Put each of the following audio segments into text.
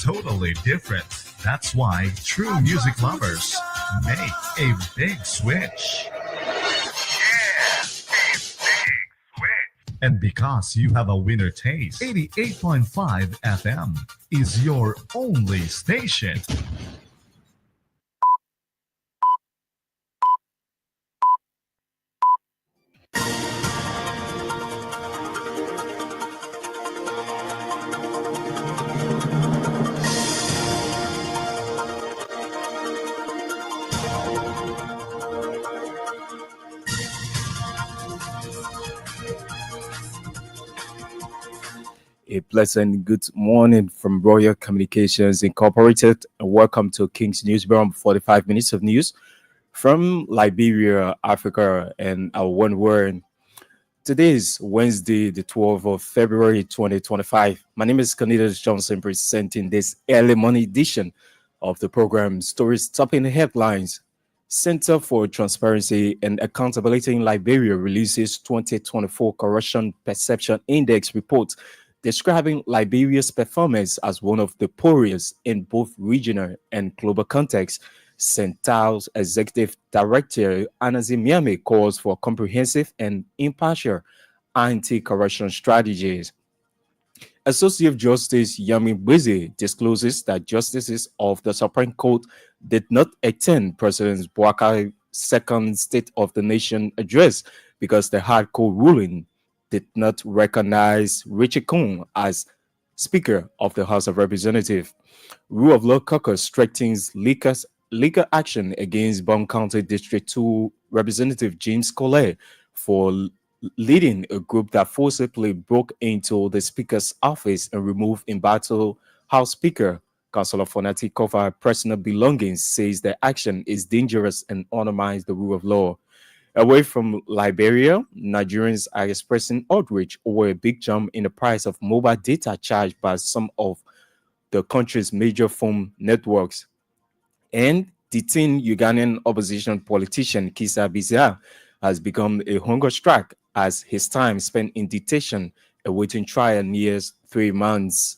totally different. That's why true music lovers make a big switch. And because you have a winner taste, 88.5 FM is your only station. A pleasant good morning from Royal Communications Incorporated, and welcome to King's News Bureau. 45 minutes of news from Liberia, Africa, and our one word. Today is Wednesday, the 12th of February, 2025. My name is Cornelius Johnson, presenting this early morning edition of the program Stories Topping the Headlines. Center for Transparency and Accountability in Liberia releases 2024 Corruption Perception Index report describing Liberia's performance as one of the poorest in both regional and global contexts. Central's Executive Director Anazi Miami calls for comprehensive and impartial anti-corruption strategies. Associate Justice Yami Bwize discloses that justices of the Supreme Court did not attend President Bouakar's second State of the Nation address because the hard court ruling did not recognize Richie Kuhn as Speaker of the House of Representatives. Rule of Law Caucus strengthens legal action against Bond County District 2 Representative James Collet for leading a group that forcibly broke into the Speaker's office and removed embattled House Speaker. Councillor Fonati cover personal belongings, says the action is dangerous and undermines the rule of law. Away from Liberia, Nigerians are expressing outrage over a big jump in the price of mobile data charged by some of the country's major phone networks. And detained Ugandan opposition politician Kisa Bizia has become a hunger strike as his time spent in detention awaiting trial nears 3 months.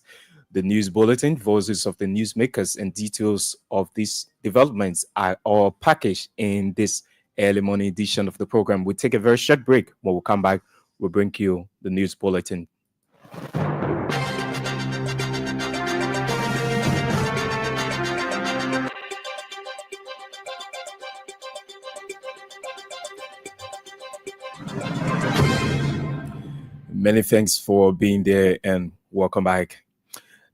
The news bulletin, voices of the newsmakers, and details of these developments are all packaged in this early morning edition of the program. We'll take a very short break. When we come back, we'll bring you the news bulletin. Many thanks for being there and welcome back.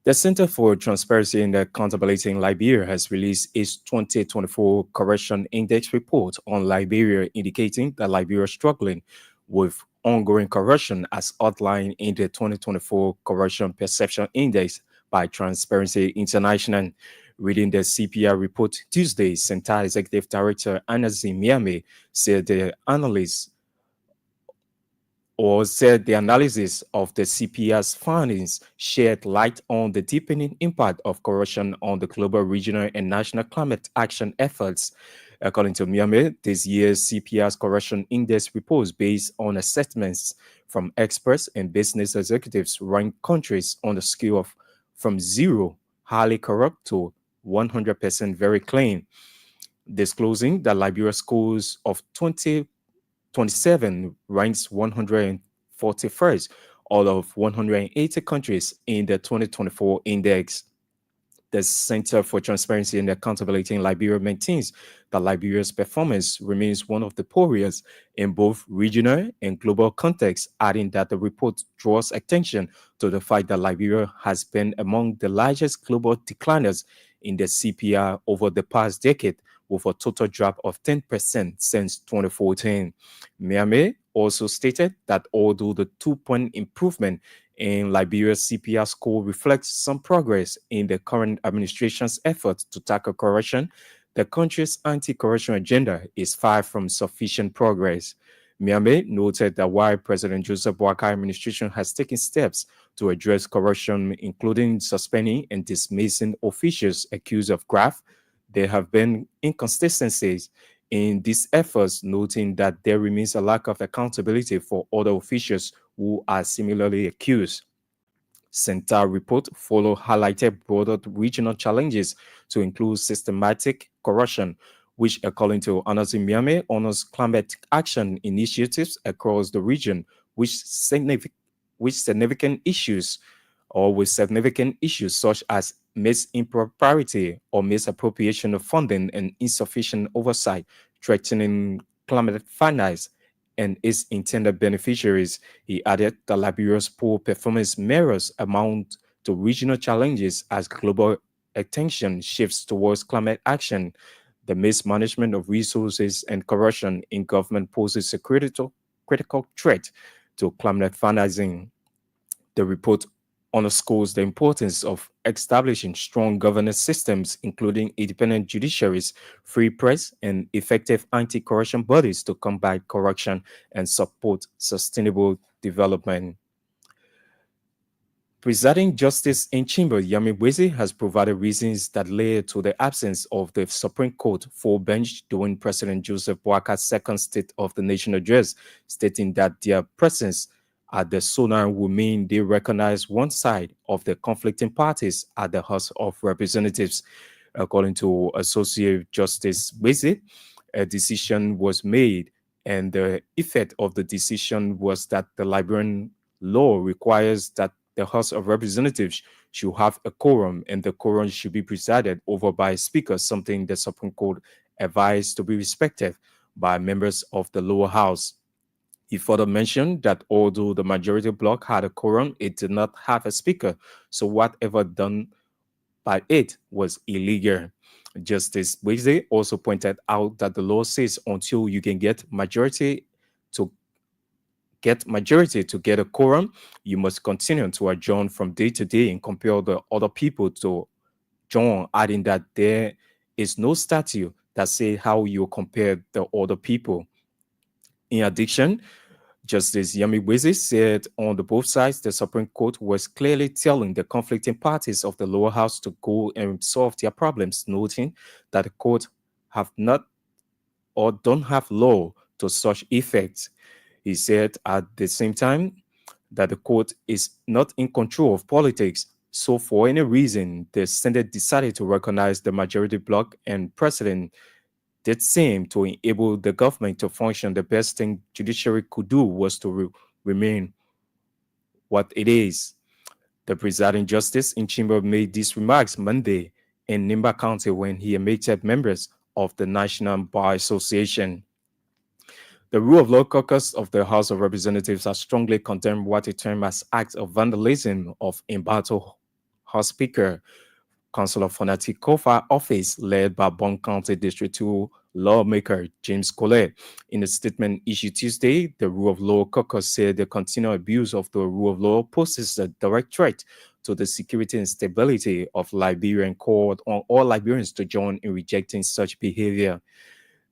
The Center for Transparency and Accountability in Liberia has released its 2024 Corruption Index report on Liberia, indicating that Liberia is struggling with ongoing corruption as outlined in the 2024 Corruption Perception Index by Transparency International. Reading the CPR report Tuesday, Center Executive Director Anazi Miami said the analysis of the CPR's findings shed light on the deepening impact of corruption on the global, regional, and national climate action efforts. According to Miami, this year's CPR's Corruption Index report, based on assessments from experts and business executives, rank countries on the scale of from 0, highly corrupt, to 100% very clean, disclosing that Liberia scores of 2027 ranks 141st out of 180 countries in the 2024 index. The Center for Transparency and Accountability in Liberia maintains that Liberia's performance remains one of the poorest in both regional and global contexts, adding that the report draws attention to the fact that Liberia has been among the largest global decliners in the CPR over the past decade, with a total drop of 10% since 2014. Miami also stated that although the 2-point improvement in Liberia's CPR score reflects some progress in the current administration's efforts to tackle corruption, the country's anti-corruption agenda is far from sufficient progress. Miami noted that while President Joseph Bouakar's administration has taken steps to address corruption, including suspending and dismissing officials accused of graft, there have been inconsistencies in these efforts, noting that there remains a lack of accountability for other officials who are similarly accused. Center report follow highlighted broader regional challenges to include systematic corruption, which, according to Anasi Miame, honors climate action initiatives across the region, which significant issues or with significant issues such as misimpropriety or misappropriation of funding and insufficient oversight, threatening climate finance and its intended beneficiaries. He added that Liberia's poor performance mirrors amount to regional challenges as global attention shifts towards climate action. The mismanagement of resources and corruption in government poses a critical threat to climate financing. The report underscores the importance of establishing strong governance systems, including independent judiciaries, free press, and effective anti corruption bodies to combat corruption and support sustainable development. Presiding Justice in Chimba Yamiwezi has provided reasons that led to the absence of the Supreme Court full bench during President Joseph Boakar's second State of the Nation address, stating that their presence at the Sonar will mean they recognize one side of the conflicting parties at the House of Representatives. According to Associate Justice Wezi, a decision was made, and the effect of the decision was that the Liberian law requires that the House of Representatives should have a quorum, and the quorum should be presided over by a speaker, something the Supreme Court advised to be respected by members of the lower house. He further mentioned that although the majority bloc had a quorum, it did not have a speaker, so whatever done by it was illegal. Justice Weze also pointed out that the law says until you can to get a quorum, you must continue to adjourn from day to day and compel the other people to join, adding that there is no statute that says how you compare the other people. In addition, Justice Yamiwezi said on the both sides, the Supreme Court was clearly telling the conflicting parties of the lower house to go and solve their problems, noting that the court have not or don't have law to such effect. He said at the same time that the court is not in control of politics. So, for any reason, the Senate decided to recognize the majority bloc, and President did same to enable the government to function. The best thing judiciary could do was to remain what it is. The presiding justice in Chimba made these remarks Monday in Nimba County when he elected members of the National Bar Association. The Rule of Law Caucus of the House of Representatives has strongly condemned what it termed as acts of vandalism of Imbato House Speaker, Councillor Fonati Kofa office led by Bon County District 2 lawmaker James Collet. In a statement issued Tuesday, the Rule of Law Caucus said the continual abuse of the rule of law poses a direct threat to the security and stability of Liberia and called on all Liberians to join in rejecting such behavior.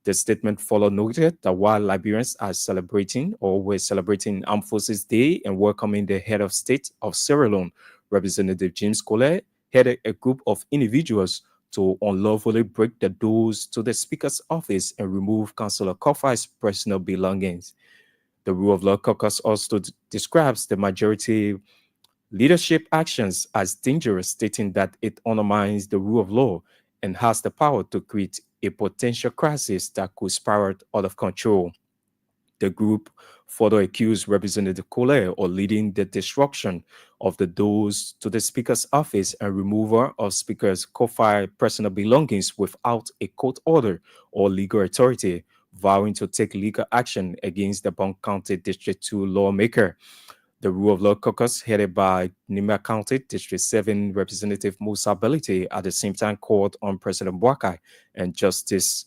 The statement followed noted that while Liberians are celebrating or were celebrating Armed Forces Day and welcoming the head of state of Sierra Leone, Representative James Collet headed a group of individuals to unlawfully break the doors to the Speaker's office and remove Councillor Kofa's personal belongings. The Rule of Law Caucus also describes the majority leadership actions as dangerous, stating that it undermines the rule of law and has the power to create a potential crisis that could spiral out of control. The group further accused Representative Collet of leading the destruction of the doors to the Speaker's office and removal of Speaker's Kofi personal belongings without a court order or legal authority, vowing to take legal action against the Bon County District 2 lawmaker. The Rule of Law Caucus, headed by Nima County District 7 Representative Musa Belite, at the same time called on President Boakai and Justice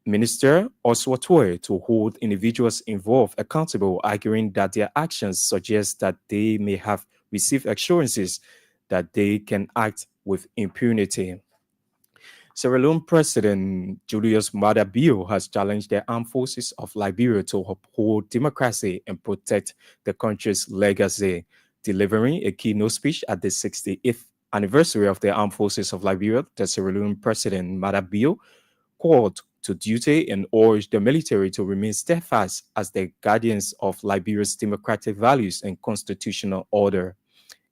Minister Oswatwe to hold individuals involved accountable, arguing that their actions suggest that they may have received assurances that they can act with impunity. Sierra Leone President Julius Maada Bio has challenged the armed forces of Liberia to uphold democracy and protect the country's legacy, delivering a keynote speech at the 68th anniversary of the Armed Forces of Liberia. The Sierra Leone President Maada Bio called to duty and urged the military to remain steadfast as the guardians of Liberia's democratic values and constitutional order.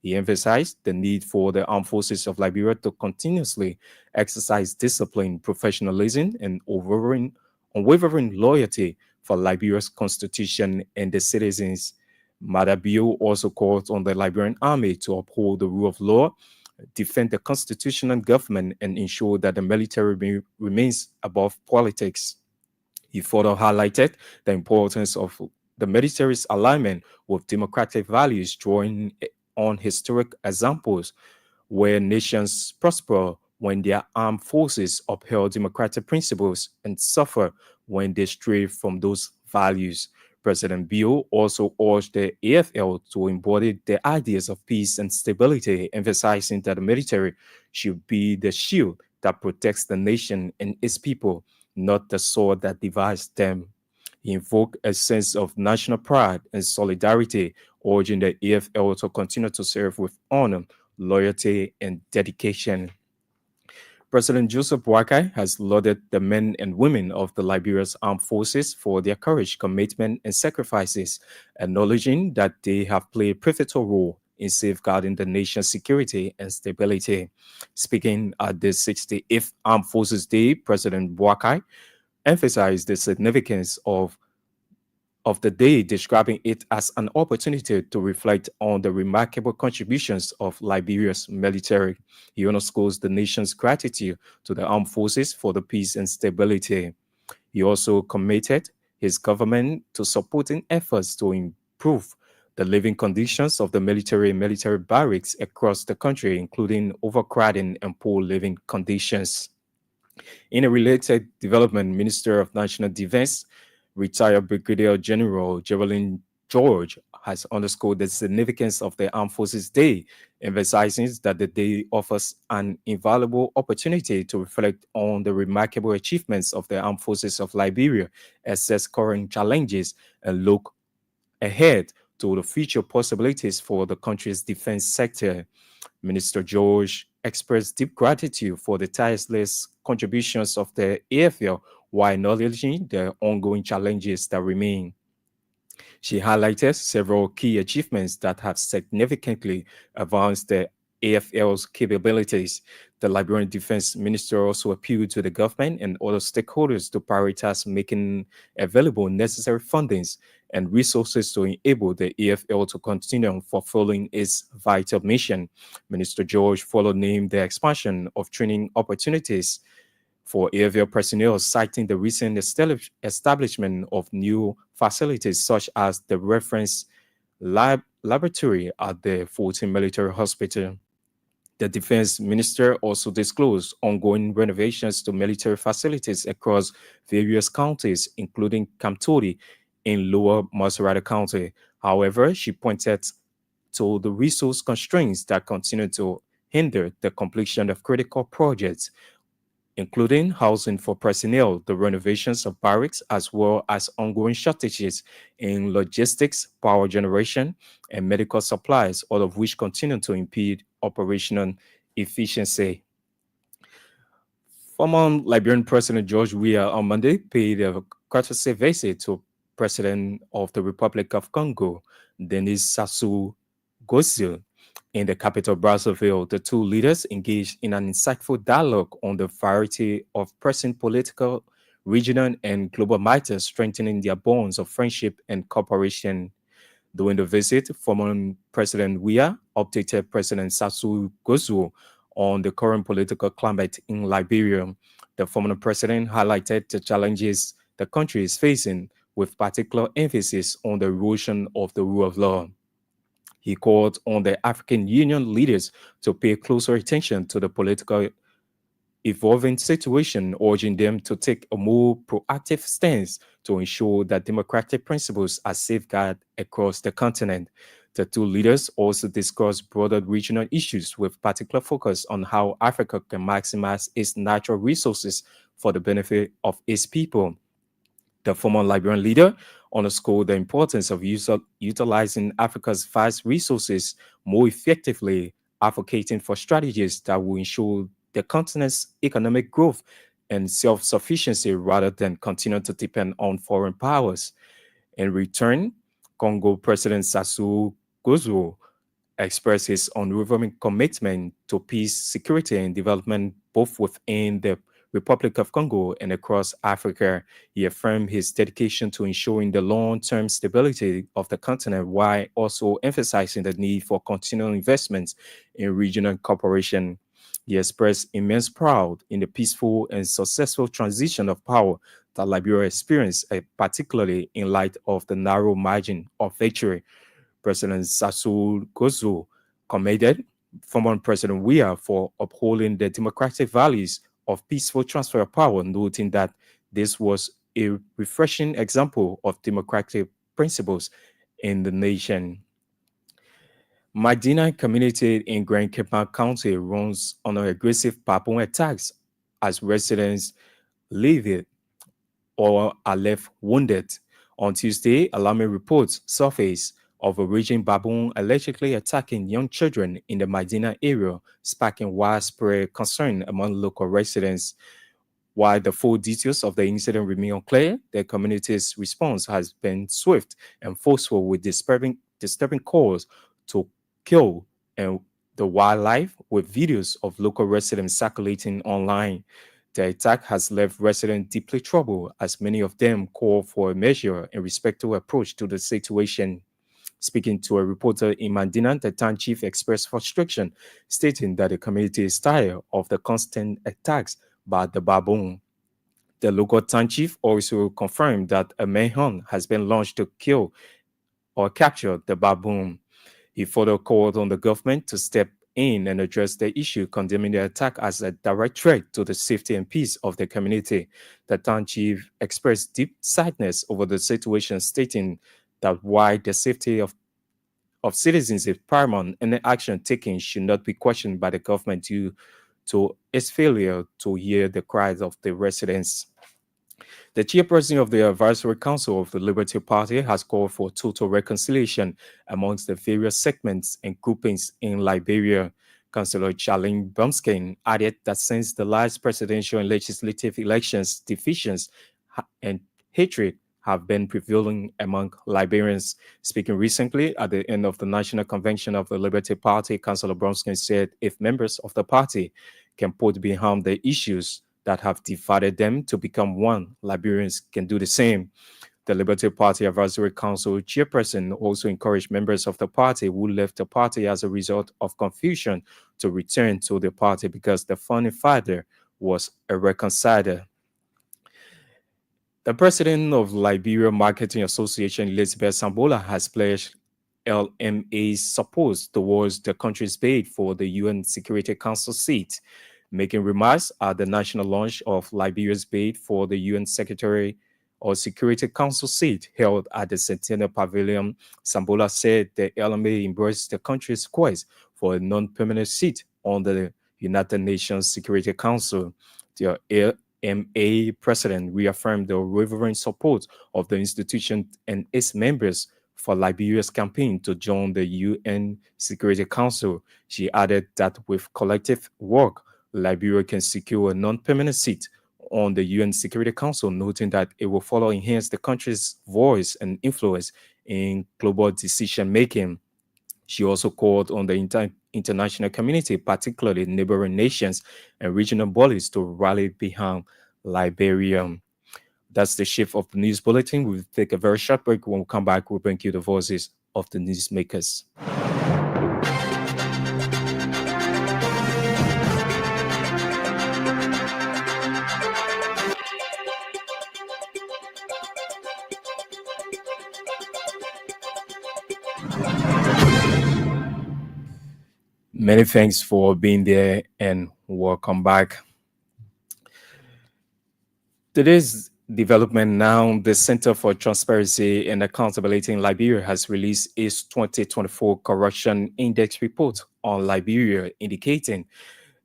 He emphasized the need for the armed forces of Liberia to continuously exercise discipline, professionalism, and unwavering loyalty for Liberia's constitution and the citizens. Madabio also called on the Liberian army to uphold the rule of law, defend the constitutional government, and ensure that the military remains above politics. He further highlighted the importance of the military's alignment with democratic values, drawing on historic examples where nations prosper when their armed forces uphold democratic principles and suffer when they stray from those values. President Bill also urged the AFL to embody the ideas of peace and stability, emphasizing that the military should be the shield that protects the nation and its people, not the sword that divides them. He invoked a sense of national pride and solidarity, urging the AFL to continue to serve with honor, loyalty, and dedication. President Joseph Boakai has lauded the men and women of the Liberia's armed forces for their courage, commitment, and sacrifices, acknowledging that they have played a pivotal role in safeguarding the nation's security and stability. Speaking at the 68th Armed Forces Day, President Boakai emphasized the significance of the day, describing it as an opportunity to reflect on the remarkable contributions of Liberia's military. He underscores the nation's gratitude to the armed forces for the peace and stability. He also committed his government to supporting efforts to improve the living conditions of the military and military barracks across the country, including overcrowding and poor living conditions. In a related development, Minister of National Defense, retired Brigadier General Geraldine George, has underscored the significance of the Armed Forces Day, emphasizing that the day offers an invaluable opportunity to reflect on the remarkable achievements of the Armed Forces of Liberia, assess current challenges, and look ahead to the future possibilities for the country's defense sector. Minister George expressed deep gratitude for the tireless contributions of the AFL while acknowledging the ongoing challenges that remain. She highlighted several key achievements that have significantly advanced the AFL's capabilities. The Liberian Defense Minister also appealed to the government and other stakeholders to prioritize making available necessary fundings and resources to enable the AFL to continue fulfilling its vital mission. Minister George followed named the expansion of training opportunities for AFL personnel, citing the recent establishment of new facilities such as the reference laboratory at the 14 Military Hospital. The defense minister also disclosed ongoing renovations to military facilities across various counties, including Kamtodi in Lower Maserati County. However, she pointed to the resource constraints that continue to hinder the completion of critical projects, including housing for personnel, the renovations of barracks, as well as ongoing shortages in logistics, power generation, and medical supplies, all of which continue to impede operational efficiency. Former Liberian President George Weah on Monday paid a courtesy visit to President of the Republic of Congo, Denis Sassou Nguesso, in the capital Brazzaville. The two leaders engaged in an insightful dialogue on the variety of pressing political, regional, and global matters, strengthening their bonds of friendship and cooperation. During the visit, former President Weah updated President Sassou Nguesso on the current political climate in Liberia. The former president highlighted the challenges the country is facing, with particular emphasis on the erosion of the rule of law. He called on the African Union leaders to pay closer attention to the political evolving situation, urging them to take a more proactive stance to ensure that democratic principles are safeguarded across the continent. The two leaders also discussed broader regional issues with particular focus on how Africa can maximize its natural resources for the benefit of its people. The former Liberian leader underscored the importance of utilizing Africa's vast resources more effectively, advocating for strategies that will ensure the continent's economic growth and self-sufficiency rather than continue to depend on foreign powers. In return, Congo President Sassou Nguesso expressed his unwavering commitment to peace, security, and development both within the Republic of Congo and across Africa. He affirmed his dedication to ensuring the long-term stability of the continent while also emphasizing the need for continual investments in regional cooperation. He expressed immense pride in the peaceful and successful transition of power that Liberia experienced, particularly in light of the narrow margin of victory. President Sassou Nguesso commended former President Weah for upholding the democratic values of peaceful transfer of power, noting that this was a refreshing example of democratic principles in the nation. Medina community in Grand Cape County runs on aggressive baboon attacks as residents leave it or are left wounded. On Tuesday, alarming reports surfaced of a raging baboon allegedly attacking young children in the Medina area, sparking widespread concern among local residents. While the full details of the incident remain unclear, the community's response has been swift and forceful with disturbing calls to kill and the wildlife with videos of local residents circulating online. The attack has left residents deeply troubled as many of them call for a measure and respectful approach to the situation. Speaking to a reporter in Mandina, the town chief expressed frustration, stating that the community is tired of the constant attacks by the baboon. The local town chief also confirmed that a manhunt has been launched to kill or capture the baboon. He further called on the government to step in and address the issue, condemning the attack as a direct threat to the safety and peace of the community. The town chief expressed deep sadness over the situation, stating that while the safety of citizens is paramount, any action taken should not be questioned by the government due to its failure to hear the cries of the residents. The chairperson of the Advisory Council of the Liberty Party has called for total reconciliation amongst the various segments and groupings in Liberia. Councillor Charlene Bumskin added that since the last presidential and legislative elections, divisions and hatred have been prevailing among Liberians. Speaking recently at the end of the National Convention of the Liberty Party, Councillor Bumskin said if members of the party can put behind the issues that have divided them to become one, Liberians can do the same. The Liberty Party Advisory Council chairperson also encouraged members of the party who left the party as a result of confusion to return to the party because the founding father was a reconciler. The president of Liberia Marketing Association, Elizabeth Sambola, has pledged LMA's support towards the country's bid for the UN Security Council seat. Making remarks at the national launch of Liberia's bid for the UN Secretary or Security Council seat held at the Centennial Pavilion, Sambola said the LMA embraced the country's quest for a non-permanent seat on the United Nations Security Council. The LMA president reaffirmed the unwavering support of the institution and its members for Liberia's campaign to join the UN Security Council. She added that with collective work, Liberia can secure a non-permanent seat on the UN Security Council, noting that it will further enhance the country's voice and influence in global decision-making. She also called on the international community, particularly neighboring nations and regional bodies, to rally behind Liberia. That's the shift of the news bulletin. We'll take a very short break. When we come back, we'll bring you the voices of the newsmakers. Many thanks for being there and welcome back. Today's development now, the Center for Transparency and Accountability in Liberia has released its 2024 Corruption Index report on Liberia, indicating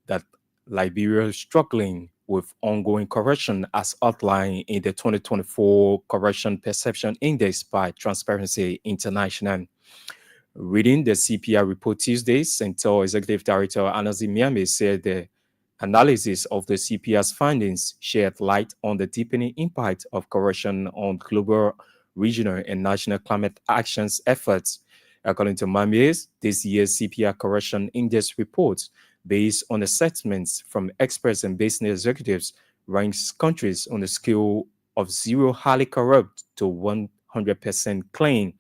that Liberia is struggling with ongoing corruption as outlined in the 2024 Corruption Perception Index by Transparency International. Reading the CPR report Tuesday, Center Executive Director Anazi Miami said the analysis of the CPR's findings shed light on the deepening impact of corruption on global, regional, and national climate actions efforts. According to Mamiers, this year's CPI Corruption Index report, based on assessments from experts and business executives, ranks countries on a scale of 0 highly corrupt to 100% clean,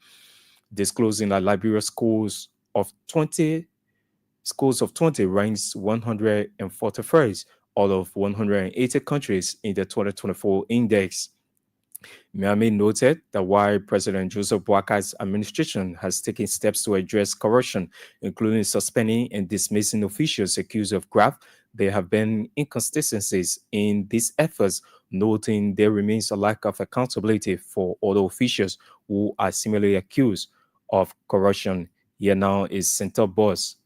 disclosing that Liberia schools of 20 ranks 141st out of 180 countries in the 2024 index. Miami noted that while President Joseph Boakai's administration has taken steps to address corruption, including suspending and dismissing officials accused of graft, there have been inconsistencies in these efforts, noting there remains a lack of accountability for other officials who are similarly accused of corruption. Here now is Center Boss,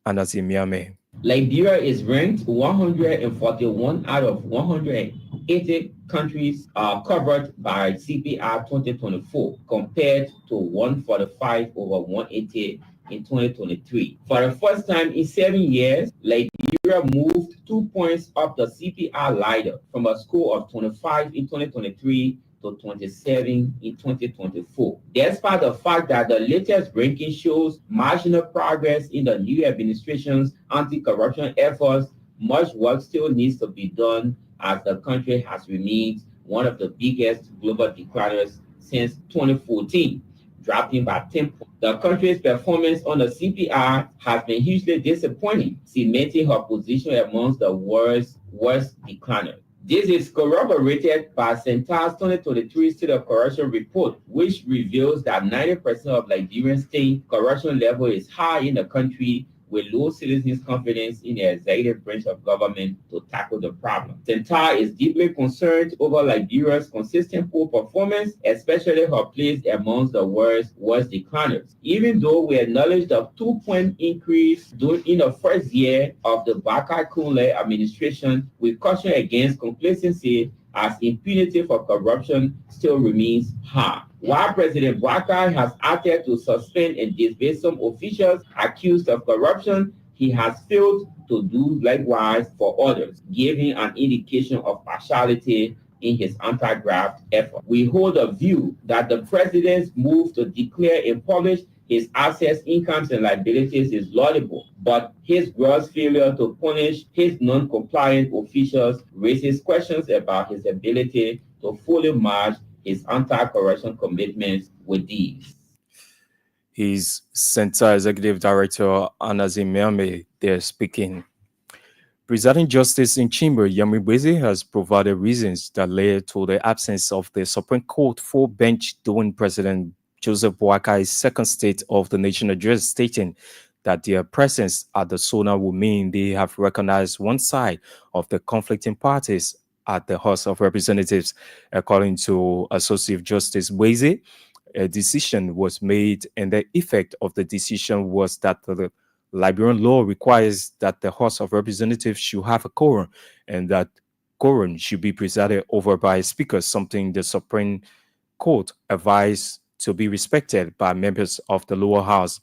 and that's in Miami. Liberia is ranked 141 out of 180 countries covered by CPR 2024, compared to 145 over 180 in 2023. For the first time in 7 years, Liberia moved 2 points up the CPR ladder from a score of 25 in 2023 to 27 in 2024. Despite the fact that the latest ranking shows marginal progress in the new administration's anti-corruption efforts, much work still needs to be done as the country has remained one of the biggest global decliners since 2014, dropping by 10 points. The country's performance on the CPR has been hugely disappointing, cementing her position amongst the world's worst decliners. This is corroborated by Center's 2023 State of Corruption report, which reveals that 90% of Liberian state corruption level is high in the country, with low citizens' confidence in the executive branch of government to tackle the problem. Center is deeply concerned over Liberia's consistent poor performance, especially her place amongst the world's worst decliners. Even though we acknowledge the 2-point increase in the first year of the Boakai-Kunle administration, we caution against complacency as impunity for corruption still remains high. While President Boakai has acted to suspend and dismiss some officials accused of corruption, he has failed to do likewise for others, giving an indication of partiality in his anti-graft effort. We hold a view that the president's move to declare and publish his assets, incomes, and liabilities is laudable, but his gross failure to punish his non-compliant officials raises questions about his ability to fully match his anti-corruption commitments with these. His Center Executive Director, Anazim Miami, there speaking. Presiding Justice in Chimber, Yamibweze, has provided reasons that led to the absence of the Supreme Court full bench during President Joseph Boakai's second State of the Nation address, stating that their presence at the SONA will mean they have recognized one side of the conflicting parties at the House of Representatives. According to Associate Justice Weze, a decision was made, and the effect of the decision was that the Liberian law requires that the House of Representatives should have a quorum, and that quorum should be presided over by a speaker, something the Supreme Court advised to be respected by members of the lower house.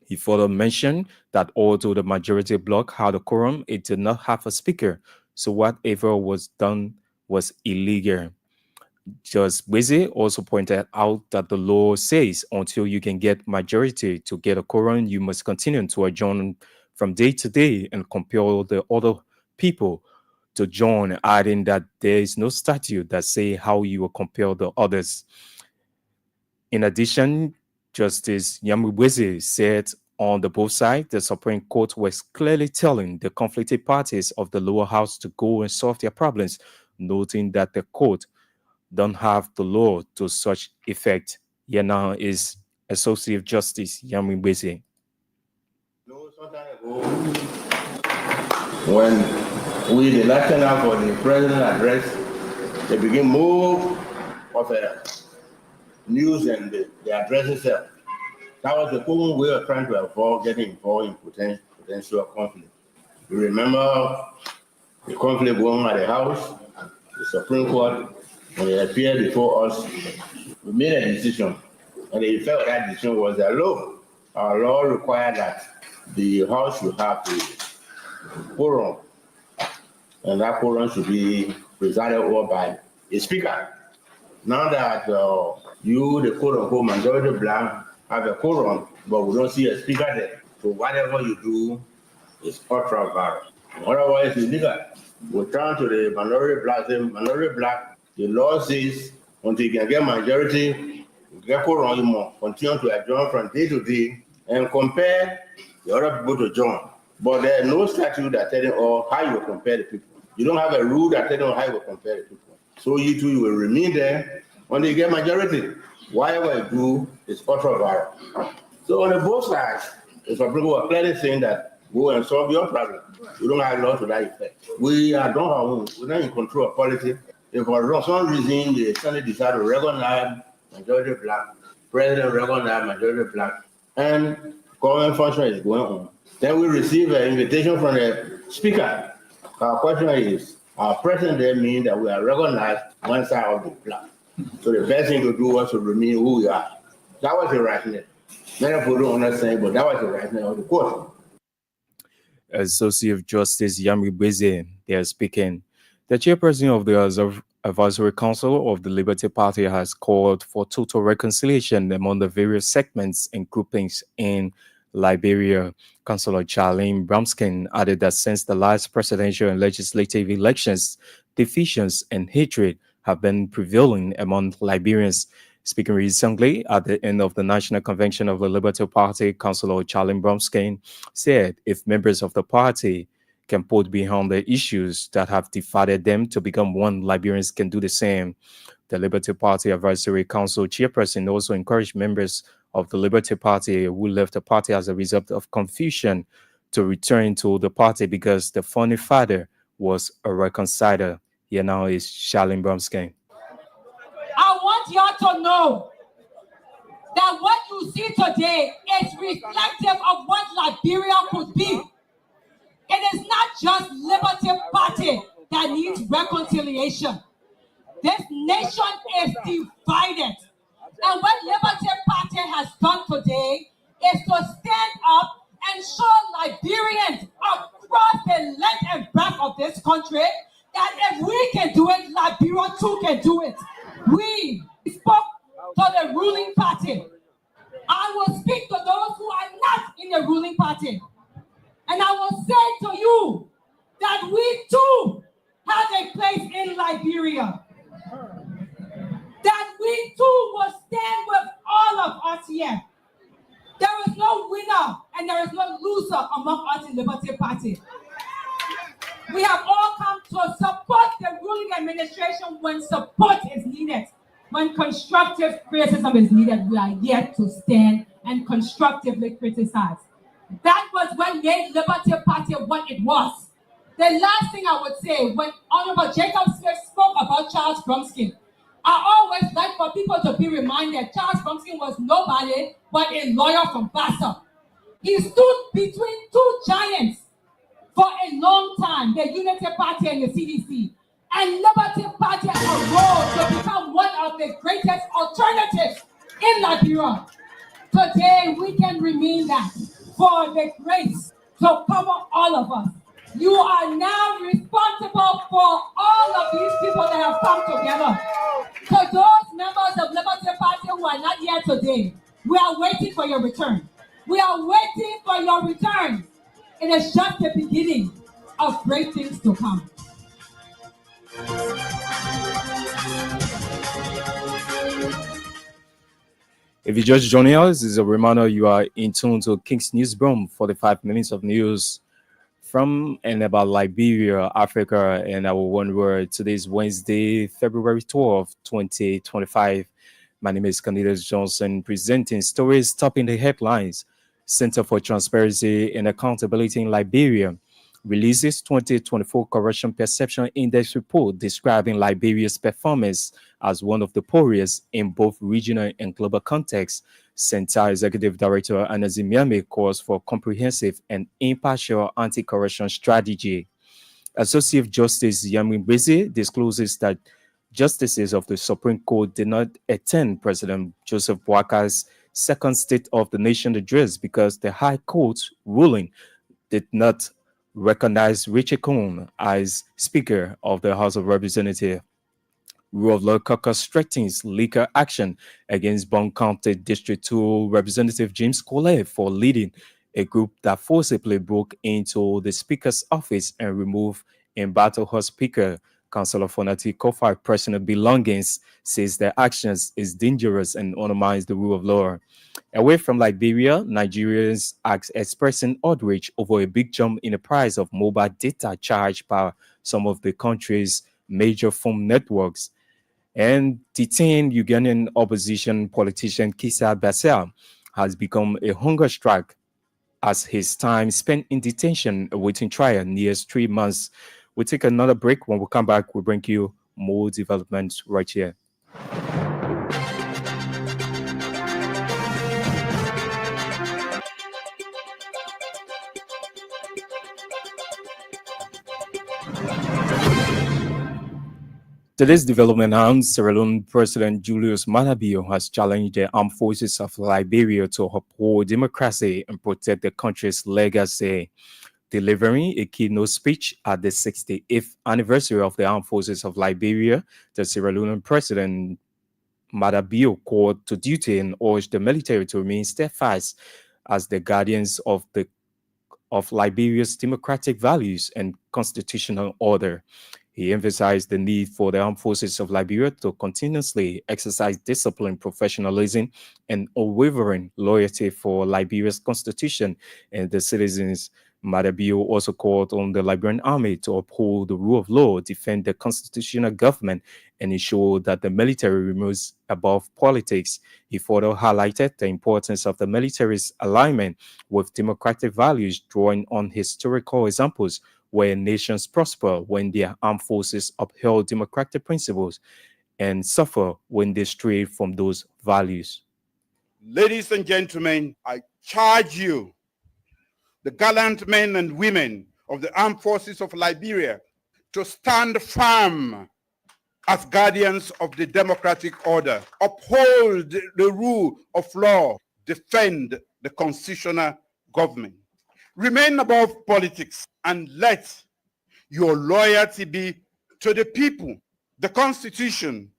He further mentioned that although the majority bloc had a quorum, it did not have a speaker, so whatever was done was illegal. Justice Weze also pointed out that the law says until you can get majority to get a quorum, you must continue to adjourn from day to day and compel the other people to join, adding that there is no statute that say how you will compel the others. In addition, Justice Yamibweze said on the both sides, the Supreme Court was clearly telling the conflicted parties of the lower house to go and solve their problems, noting that the court don't have the law to such effect. Here now is Associate Justice Yamibweze. Some time ago, when we the national for the president address, they begin move of news and the address itself. That was the common way of trying to avoid getting involved in potential conflict. You remember the conflict going on at the House, the Supreme Court, when they appeared before us, we made a decision. And the effect of that decision was that law. Our law required that the House should have a quorum, and that quorum should be presided over by a speaker. Now that you, the quote-unquote majority black, have a quorum, but we don't see a speaker there. So whatever you do is ultra viral. Otherwise, illegal. We turn to the minority black. The minority black, the law says until you can get majority, you get quorum, you continue to adjourn from day to day and compare the other people to join. But there's no statute that tells you how you compare the people. You don't have a rule that tells you how you compare the people. So you two will remain there until you get majority. Whatever you do is ultra viral. So on the both sides, if people are clearly saying that go and solve your problem, we don't have law to that effect. We are doing our own. We're not in control of politics. If for some reason the Senate decide to recognize majority black, president recognize majority black, and government function is going on, then we receive an invitation from the speaker. Our question is, our presence there means that we are recognized one side of the black. So the best thing to do was to remain who we are. That was the rationale. Many people don't understand, but that was the rationale of the court. Associate Justice Yami Beze, they are speaking. The chairperson of the Advisory Council of the Liberty Party has called for total reconciliation among the various segments and groupings in Liberia. Councillor Charlene Bromskin added that since the last presidential and legislative elections, divisions and hatred have been prevailing among Liberians. Speaking recently at the end of the National Convention of the Liberty Party, Councillor Charlene Bromskin said if members of the party can put behind the issues that have divided them to become one, Liberians can do the same. The Liberty Party Advisory Council chairperson also encouraged members of the Liberty Party who left the party as a result of confusion to return to the party because the founding father was a reconciler. Here now is Charlene Bromskin. I want y'all to know that what you see today is reflective of what Liberia could be. It is not just Liberty Party that needs reconciliation. This nation is divided. And what Liberty Party has done today is to stand up and show Liberians across the length and breadth of this country that if we can do it, Liberia too can do it. We spoke to the ruling party. I will speak to those who are not in the ruling party. And I will say to you that we too have a place in Liberia. That we too will stand with all of us here. There is no winner and there is no loser among us in the Liberty Party. We have all come to support the ruling administration when support is needed. When constructive criticism is needed, we are here to stand and constructively criticize. That was what made Liberty Party what it was. The last thing I would say, when Honorable Jacob Smith spoke about Charles Bromskin, I always like for people to be reminded Charles Bromskin was nobody but a lawyer from Bassa. He stood between two giants for a long time, the Unity Party and the CDC. And Liberty Party arose to become one of the greatest alternatives in Liberia. Today, we can remain that for the grace to cover all of us. You are now responsible for all of these people that have come together. To those members of Liberty Party who are not here today, we are waiting for your return. We are waiting for your return. It is just the beginning of great things to come. If you just joining us, this is a reminder you are in tune to King's News Broom, 45 minutes of news from and about Liberia, Africa, and our one word. Today is Wednesday, February 12th, 2025. My name is Cornelius Johnson, presenting stories topping the headlines. Center for Transparency and Accountability in Liberia releases 2024 Corruption Perception Index report describing Liberia's performance as one of the poorest in both regional and global contexts. Center Executive Director Anazi Miame calls for comprehensive and impartial anti-corruption strategy. Associate Justice Yami Beze discloses that justices of the Supreme Court did not attend President Joseph Boaka's second State of the Nation address because the High Court's ruling did not recognize Richard Coon as Speaker of the House of Representatives. Rule of Law Caucus strengthens legal action against Bond County District 2 Representative James Coley for leading a group that forcibly broke into the Speaker's office and removed a Battlehorse Speaker. Councillor Fonati Kofi personal belongings, says their actions is dangerous and undermines the rule of law. Away from Liberia, Nigerians are expressing outrage over a big jump in the price of mobile data charged by some of the country's major phone networks. And detained Ugandan opposition politician Kisa Bassel has become a hunger strike as his time spent in detention awaiting trial nears 3 months. We'll take another break. When we come back, we'll bring you more developments right here. Today's development announced Sierra Leone President Julius Maada Bio has challenged the armed forces of Liberia to uphold democracy and protect the country's legacy. Delivering a keynote speech at the 68th anniversary of the Armed Forces of Liberia, the Sierra Leone President Maada Bio called to duty and urged the military to remain steadfast as the guardians of Liberia's democratic values and constitutional order. He emphasized the need for the armed forces of Liberia to continuously exercise discipline, professionalism, and unwavering loyalty for Liberia's constitution and the citizens. Maada Bio also called on the Liberian army to uphold the rule of law, defend the constitutional government, and ensure that the military remains above politics. He further highlighted the importance of the military's alignment with democratic values, drawing on historical examples where nations prosper when their armed forces uphold democratic principles and suffer when they stray from those values. Ladies and gentlemen, I charge you, the gallant men and women of the armed forces of Liberia, to stand firm as guardians of the democratic order, uphold the rule of law, defend the constitutional government, remain above politics, and let your loyalty be to the people, the Constitution,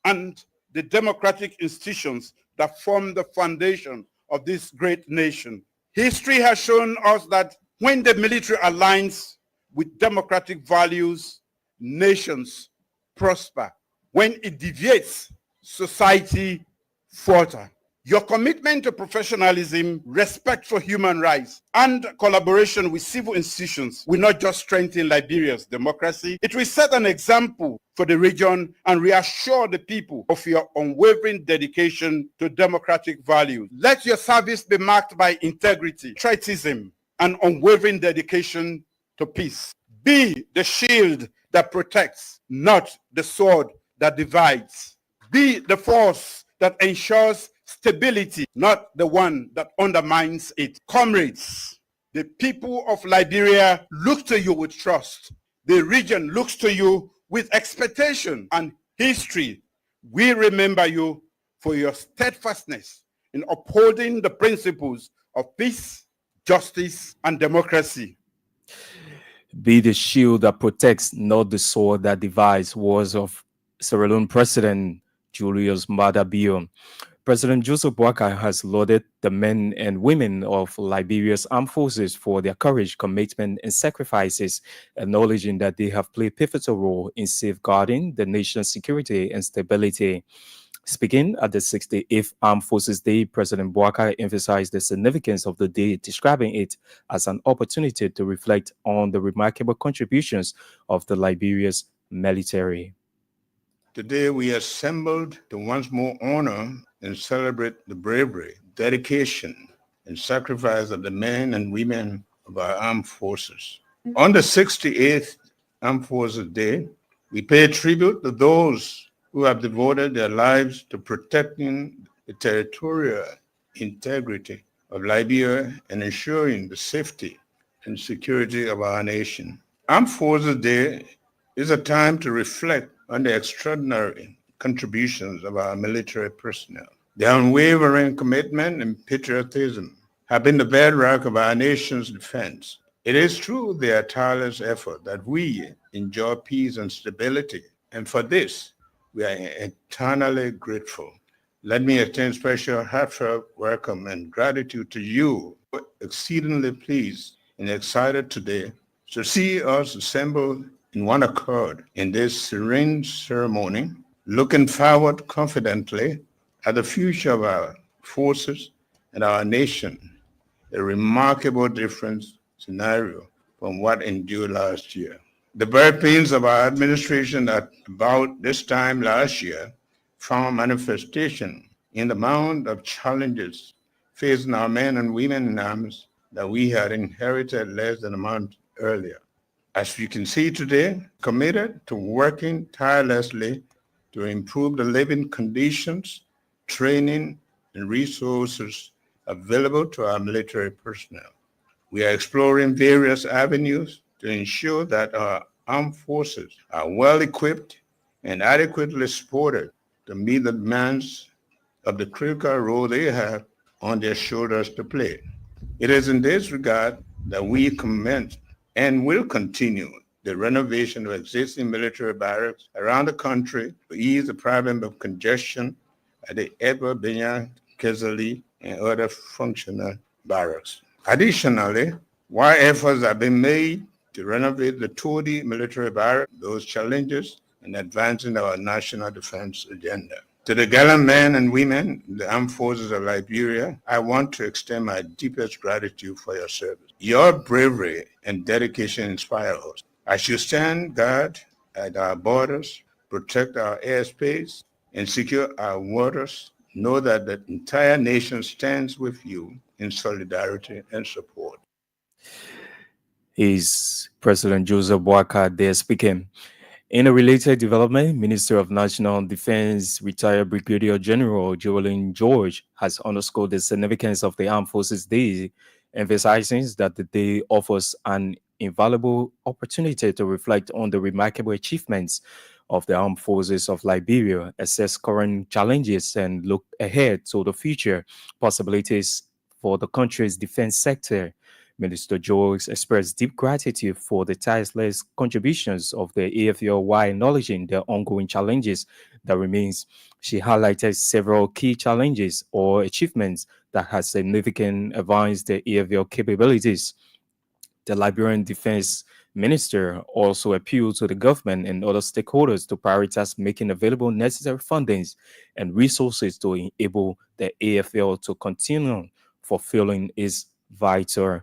and the democratic institutions that form the foundation of this great nation. History has shown us that when the military aligns with democratic values, nations prosper. When it deviates, society falters. Your commitment to professionalism, respect for human rights, and collaboration with civil institutions will not just strengthen Liberia's democracy, it will set an example for the region and reassure the people of your unwavering dedication to democratic values. Let your service be marked by integrity, patriotism, and unwavering dedication to peace. Be the shield that protects, not the sword that divides. Be the force that ensures stability, not the one that undermines it. Comrades, the people of Liberia look to you with trust. The region looks to you with expectation and history. We remember you for your steadfastness in upholding the principles of peace, justice, and democracy. Be the shield that protects, not the sword that divides, words of Sierra Leone President Julius Maada Bio. President Joseph Boakai has lauded the men and women of Liberia's armed forces for their courage, commitment, and sacrifices, acknowledging that they have played a pivotal role in safeguarding the nation's security and stability. Speaking at the 68th Armed Forces Day, President Boakai emphasized the significance of the day, describing it as an opportunity to reflect on the remarkable contributions of the Liberia's military. Today we assembled to once more honor and celebrate the bravery, dedication, and sacrifice of the men and women of our armed forces. On the 68th Armed Forces Day, we pay tribute to those who have devoted their lives to protecting the territorial integrity of Liberia and ensuring the safety and security of our nation. Armed Forces Day is a time to reflect on the extraordinary contributions of our military personnel. Their unwavering commitment and patriotism have been the bedrock of our nation's defense. It is through their tireless effort that we enjoy peace and stability, and for this, We are eternally grateful. Let me extend special heartfelt welcome and gratitude to you. We're exceedingly pleased and excited today to see us assembled in one accord in this serene ceremony, looking forward confidently at the future of our forces and our nation, a remarkable difference scenario from what endured last year. The birth pains of our administration at about this time last year found manifestation in the amount of challenges facing our men and women in arms that we had inherited less than a month earlier. As you can see today, committed to working tirelessly to improve the living conditions, training, and resources available to our military personnel. We are exploring various avenues to ensure that our armed forces are well equipped and adequately supported to meet the demands of the critical role they have on their shoulders to play. It is in this regard that we commence and will continue the renovation of existing military barracks around the country to ease the problem of congestion at the Edward Binyang, Kesali, and other functional barracks. Additionally, while efforts have been made to renovate the Todi military barracks, those challenges in advancing our national defense agenda. To the gallant men and women in the armed forces of Liberia, I want to extend my deepest gratitude for your service. Your bravery and dedication inspire us. As you stand guard at our borders, protect our airspace, and secure our waters, know that the entire nation stands with you in solidarity and support. Is President Joseph Boakai there speaking. In a related development, Minister of National Defense, retired Brigadier General Joelyn George, has underscored the significance of the Armed Forces Day, emphasizing that the day offers an invaluable opportunity to reflect on the remarkable achievements of the Armed Forces of Liberia, assess current challenges, and look ahead to the future possibilities for the country's defense sector. Minister George expressed deep gratitude for the tireless contributions of the AFL while acknowledging the ongoing challenges that remains. She highlighted several key challenges or achievements that has significantly advanced the AFL capabilities. The Liberian Defense Minister also appealed to the government and other stakeholders to prioritize making available necessary fundings and resources to enable the AFL to continue fulfilling its vital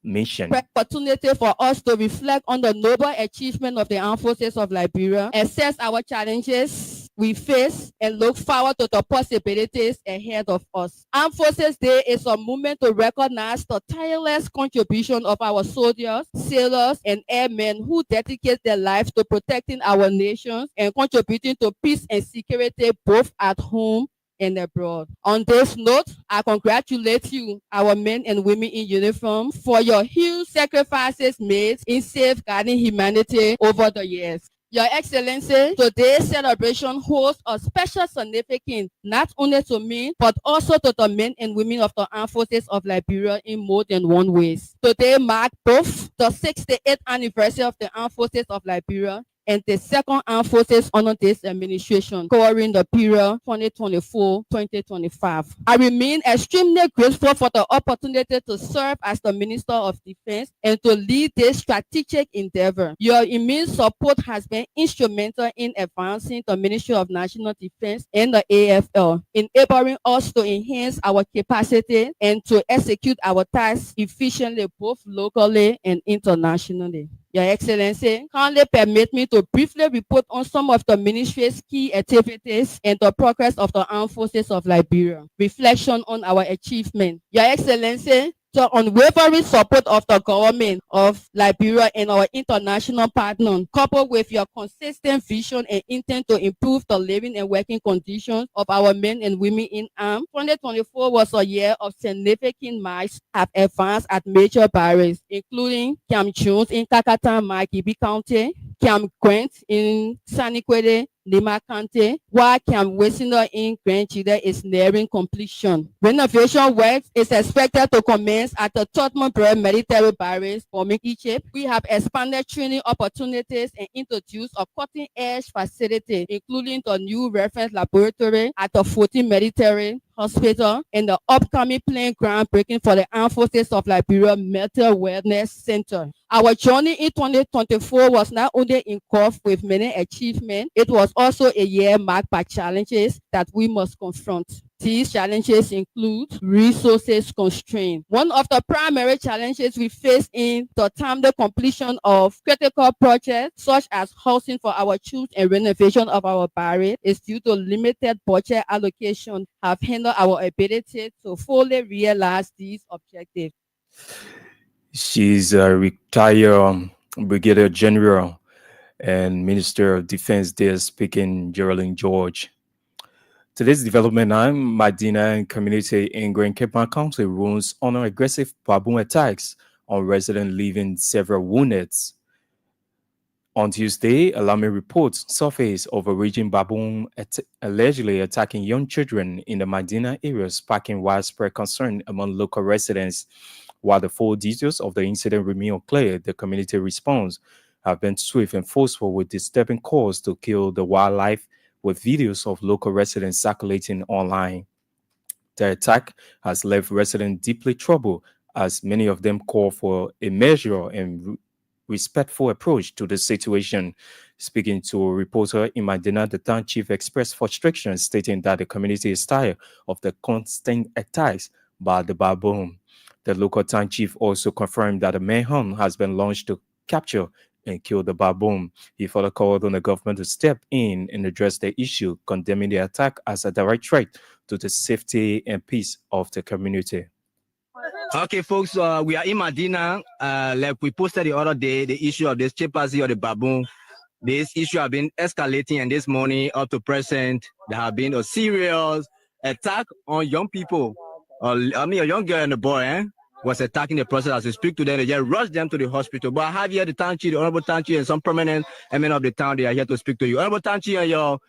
mission. Opportunity for us to reflect on the noble achievement of the Armed Forces of Liberia, assess our challenges we face, and look forward to the possibilities ahead of us. Armed Forces Day is a moment to recognize the tireless contribution of our soldiers, sailors, and airmen who dedicate their lives to protecting our nations and contributing to peace and security both at home and abroad. On this note, I congratulate you, our men and women in uniform, for your huge sacrifices made in safeguarding humanity over the years. Your Excellency, today's celebration holds a special significance not only to me, but also to the men and women of the Armed Forces of Liberia in more than one ways. Today marks both the 68th anniversary of the Armed Forces of Liberia and the second Armed Forces under this administration covering the period 2024-2025. I remain extremely grateful for the opportunity to serve as the Minister of Defense and to lead this strategic endeavor. Your immense support has been instrumental in advancing the Ministry of National Defense and the AFL, enabling us to enhance our capacity and to execute our tasks efficiently both locally and internationally. Your Excellency, kindly permit me to briefly report on some of the ministry's key activities and the progress of the Armed Forces of Liberia. Reflection on our achievement. Your Excellency, the unwavering support of the government of Liberia and our international partners, coupled with your consistent vision and intent to improve the living and working conditions of our men and women in arms, 2024 was a year of significant milestones have advanced at major barracks, including Camp Jones in Kakatan, Makibi County, Camp Grant in Saniquede, Lima County, while Camp Wessiner in Grand Chile is nearing completion. Renovation work is expected to commence at the Tottenham military barracks forming Egypt. We have expanded training opportunities and introduced a cutting-edge facility, including the new reference laboratory at the 14th Military Hospital and the upcoming planned groundbreaking for the Armed Forces of Liberia Mental Wellness Center. Our journey in 2024 was not only engulfed with many achievements, it was also a year marked by challenges that we must confront. These challenges include resources constraint. One of the primary challenges we face in the timely completion of critical projects, such as housing for our troops and renovation of our barracks, is due to limited budget allocation have hindered our ability to fully realize these objectives. She's a retired Brigadier General and Minister of Defense there speaking, Geraldine George. Today's development, I'm Medina community in Grand Cape County rules on aggressive baboon attacks on residents, leaving several wounded. On Tuesday, alarming reports surfaced of a raging baboon allegedly attacking young children in the Medina area, sparking widespread concern among local residents. While the full details of the incident remain unclear, the community response have been swift and forceful with disturbing calls to kill the wildlife, with videos of local residents circulating online. The attack has left residents deeply troubled, as many of them call for a measured and respectful approach to the situation. Speaking to a reporter in Medina, the town chief expressed frustration, stating that the community is tired of the constant attacks by the baboon. The local town chief also confirmed that a manhunt has been launched to capture and kill the baboon. He further called on the government to step in and address the issue, condemning the attack as a direct threat to the safety and peace of the community. Okay, folks, we are in Medina. Like we posted the other day, the issue of this chimpanzee or the baboon. This issue has been escalating, and this morning up to present, there have been a serious attack on young people. A young girl and a boy was attacking the process. As we speak to them, they just rushed them to the hospital. But I have here the town chief, the honorable town chief, and some prominent men of the town. They are here to speak to you. Honorable town chief and your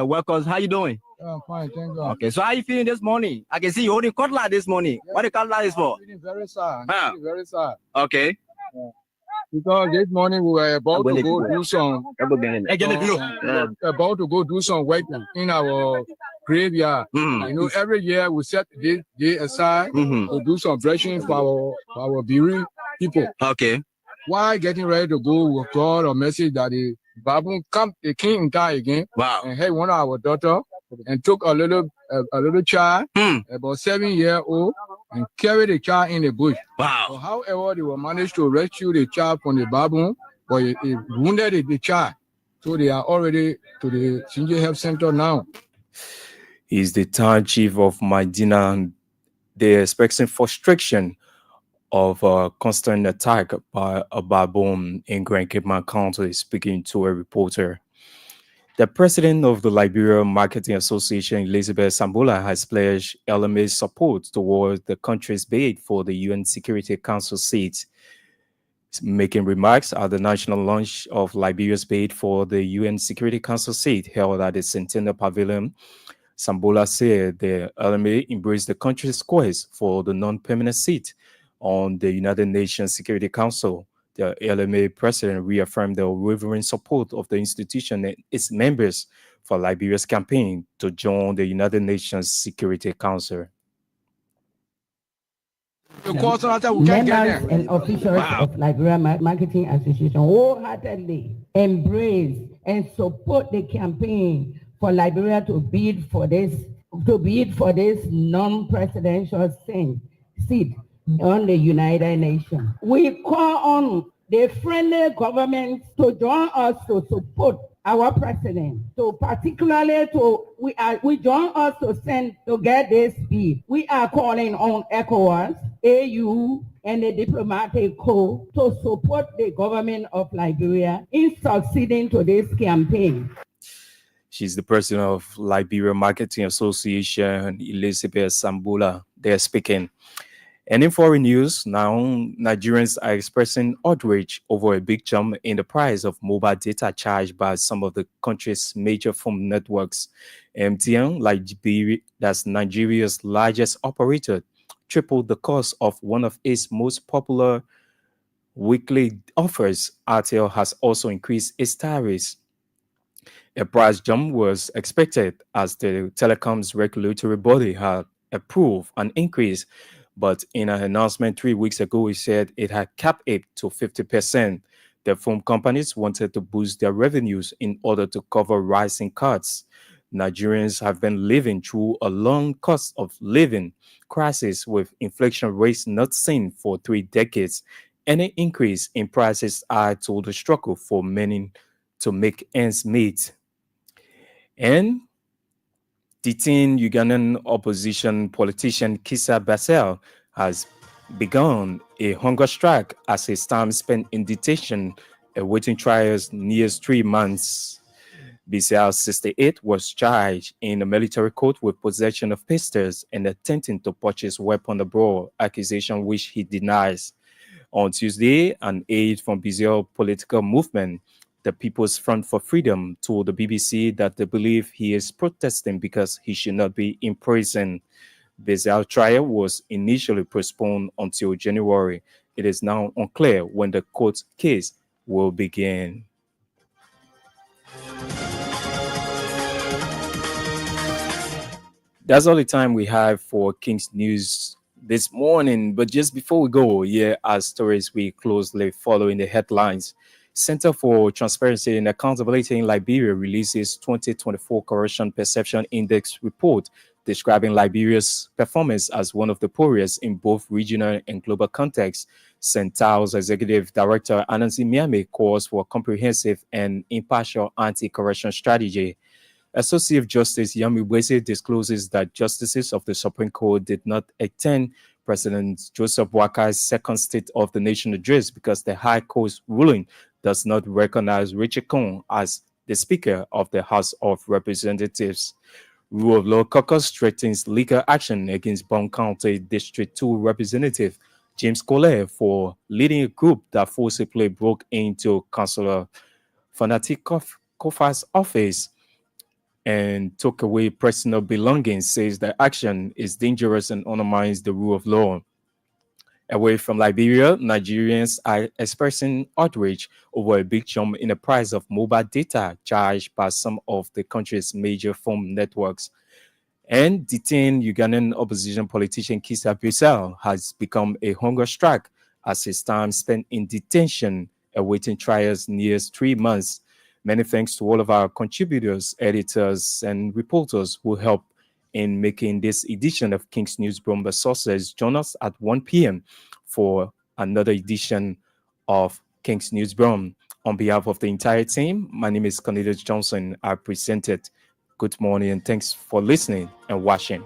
workers, how you doing? I'm fine, thank God. Okay, so how you feeling this morning? I can see you holding cutlass this morning. Yeah. What the cutlass is for? I'm feeling very sad. Huh? Very sad. Okay. Yeah. Because this morning we were about to go do some work in our graveyard. You know, every year we set this day aside to do some dressing for our bereaved people. Okay. While getting ready to go, we got a message that the baboon came in town again. Wow. And had one of our daughter and took a little child, about 7-year-old, and carried the child in the bush. Wow. So however, they will manage to rescue the child from the baboon, but it wounded the child. So they are already to the Sinja Health Center now. He's the town chief of Medina. They're expressing frustration of a constant attack by a baboon in Grand Cape County, speaking to a reporter. The president of the Liberia Marketing Association, Elizabeth Sambola, has pledged LMA's support towards the country's bid for the UN Security Council seat. Making remarks at the national launch of Liberia's bid for the UN Security Council seat held at the Centennial Pavilion, Sambola said the LMA embraced the country's quest for the non-permanent seat on the United Nations Security Council. The LMA president reaffirmed the unwavering support of the institution and its members for Liberia's campaign to join the United Nations Security Council. Members and officials of Liberia Marketing Association wholeheartedly embrace and support the campaign for Liberia to bid for this non-presidential seat on the United Nations. We call on the friendly governments to join us to support our president. So particularly we join us to get this bid. We are calling on ECOWAS, AU, and the diplomatic corps to support the government of Liberia in succeeding to this campaign. She's the president of Liberia Marketing Association, Elizabeth Sambola. They're speaking. And in foreign news, now Nigerians are expressing outrage over a big jump in the price of mobile data charged by some of the country's major phone networks. MTN, that's Nigeria's largest operator, tripled the cost of one of its most popular weekly offers. RTL has also increased its tariffs. A price jump was expected as the telecoms regulatory body had approved an increase, but in an announcement 3 weeks ago, it said it had capped it to 50%. The phone companies wanted to boost their revenues in order to cover rising costs. Nigerians have been living through a long cost of living crisis with inflation rates not seen for 3 decades. Any increase in prices adds to the struggle for many to make ends meet. And detained Ugandan opposition politician Kisa Basel has begun a hunger strike as his time spent in detention awaiting trials nears 3 months. Basel, 68, was charged in a military court with possession of pistols and attempting to purchase weapon abroad, accusation which he denies. On Tuesday, an aide from Basel political movement, the People's Front for Freedom, told the BBC that they believe he is protesting because he should not be in prison. Basel's trial was initially postponed until January. It is now unclear when the court case will begin. That's all the time we have for King's News this morning. But just before we go, here are stories we closely follow in the headlines. Center for Transparency and Accountability in Liberia releases 2024 Corruption Perception Index report, describing Liberia's performance as one of the poorest in both regional and global contexts. CENTAO's Executive Director Anansi Miame calls for a comprehensive and impartial anti-corruption strategy. Associate Justice Yami Wese discloses that justices of the Supreme Court did not attend President Joseph Boakar's second State of the Nation address because the High Court's ruling does not recognize Richard Kong as the Speaker of the House of Representatives. Rule of Law Caucus threatens legal action against Broom County District 2 Representative James Collier for leading a group that forcibly broke into Councillor Fanatic Kofa's office and took away personal belongings, says the action is dangerous and undermines the rule of law. Away from Liberia, Nigerians are expressing outrage over a big jump in the price of mobile data charged by some of the country's major phone networks. And detained Ugandan opposition politician Kisa Basel has become a hunger strike as his time spent in detention awaiting trials nears 3 months. Many thanks to all of our contributors, editors, and reporters who help in making this edition of King's News Broom the Sources. Join us at 1 p.m. for another edition of King's News Broom. On behalf of the entire team, my name is Cornelius Johnson. I present it. Good morning and thanks for listening and watching.